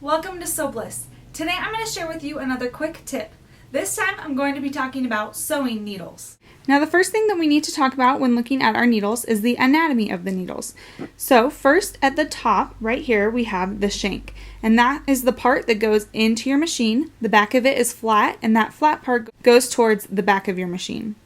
Welcome to Sewbliss. Today I'm going to share with you another quick tip. This time I'm going to be talking about sewing needles. Now the first thing that we need to talk about when looking at our needles is the anatomy of the needles. So first at the top right here we have the shank, and that is the part that goes into your machine. The back of it is flat, and that flat part goes towards the back of your machine.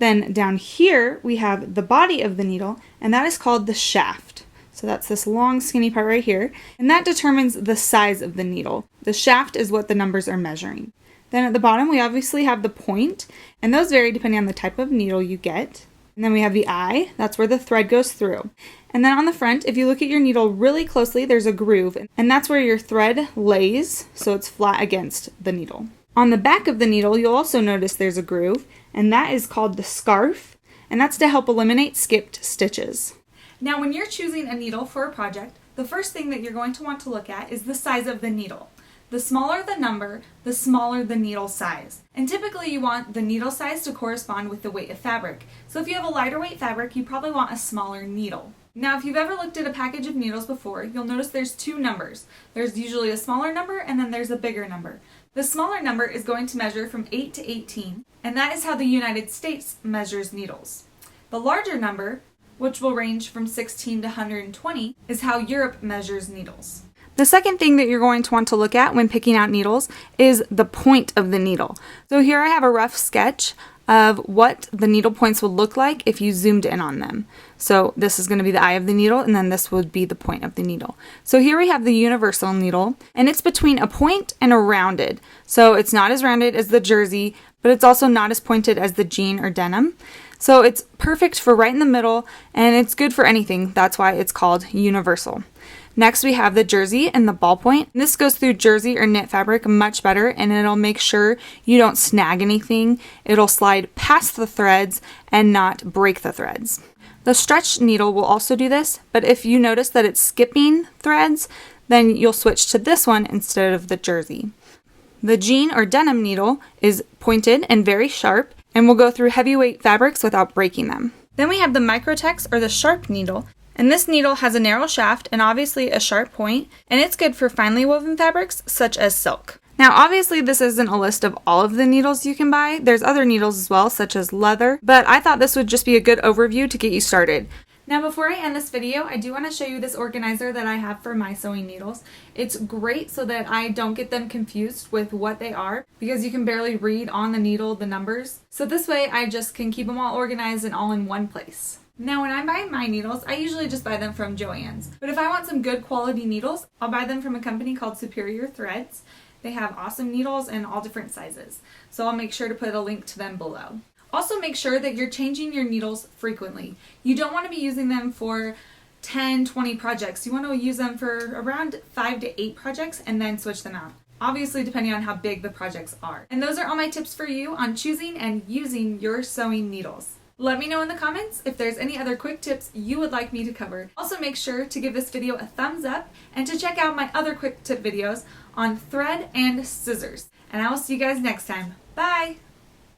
Then down here we have the body of the needle, and that is called the shaft. So that's this long skinny part right here, and that determines the size of the needle. The shaft is what the numbers are measuring. Then at the bottom we obviously have the point, and those vary depending on the type of needle you get. And then we have the eye, that's where the thread goes through. And then on the front, if you look at your needle really closely, there's a groove, and that's where your thread lays, so it's flat against the needle. On the back of the needle, you'll also notice there's a groove, and that is called the scarf, and that's to help eliminate skipped stitches. Now when you're choosing a needle for a project, the first thing that you're going to want to look at is the size of the needle. The smaller the number, the smaller the needle size. And typically you want the needle size to correspond with the weight of fabric. So if you have a lighter weight fabric, you probably want a smaller needle. Now if you've ever looked at a package of needles before, you'll notice there's two numbers. There's usually a smaller number and then there's a bigger number. The smaller number is going to measure from 8 to 18, and that is how the United States measures needles. The larger number, which will range from 16 to 120, is how Europe measures needles. The second thing that you're going to want to look at when picking out needles is the point of the needle. So here I have a rough sketch of what the needle points would look like if you zoomed in on them. So this is going to be the eye of the needle, and then this would be the point of the needle. So here we have the universal needle, and it's between a point and a rounded. So it's not as rounded as the jersey, but it's also not as pointed as the jean or denim. So it's perfect for right in the middle, and it's good for anything. That's why it's called universal. Next we have the jersey and the ballpoint. This goes through jersey or knit fabric much better, and it'll make sure you don't snag anything. It'll slide past the threads and not break the threads. The stretch needle will also do this, but if you notice that it's skipping threads, then you'll switch to this one instead of the jersey. The jean or denim needle is pointed and very sharp, and will go through heavyweight fabrics without breaking them. Then we have the microtex or the sharp needle, and this needle has a narrow shaft and obviously a sharp point, and it's good for finely woven fabrics such as silk. Now obviously this isn't a list of all of the needles you can buy. There's other needles as well, such as leather, but I thought this would just be a good overview to get you started. Now before I end this video, I do want to show you this organizer that I have for my sewing needles. It's great so that I don't get them confused with what they are, because you can barely read on the needle the numbers. So this way I just can keep them all organized and all in one place. Now when I buy my needles, I usually just buy them from Joann's. But if I want some good quality needles, I'll buy them from a company called Superior Threads. They have awesome needles in all different sizes. So I'll make sure to put a link to them below. Also make sure that you're changing your needles frequently. You don't want to be using them for 10, 20 projects. You want to use them for around 5 to 8 projects and then switch them out. Obviously depending on how big the projects are. And those are all my tips for you on choosing and using your sewing needles. Let me know in the comments if there's any other quick tips you would like me to cover. Also make sure to give this video a thumbs up and to check out my other quick tip videos on thread and scissors. And I will see you guys next time. Bye!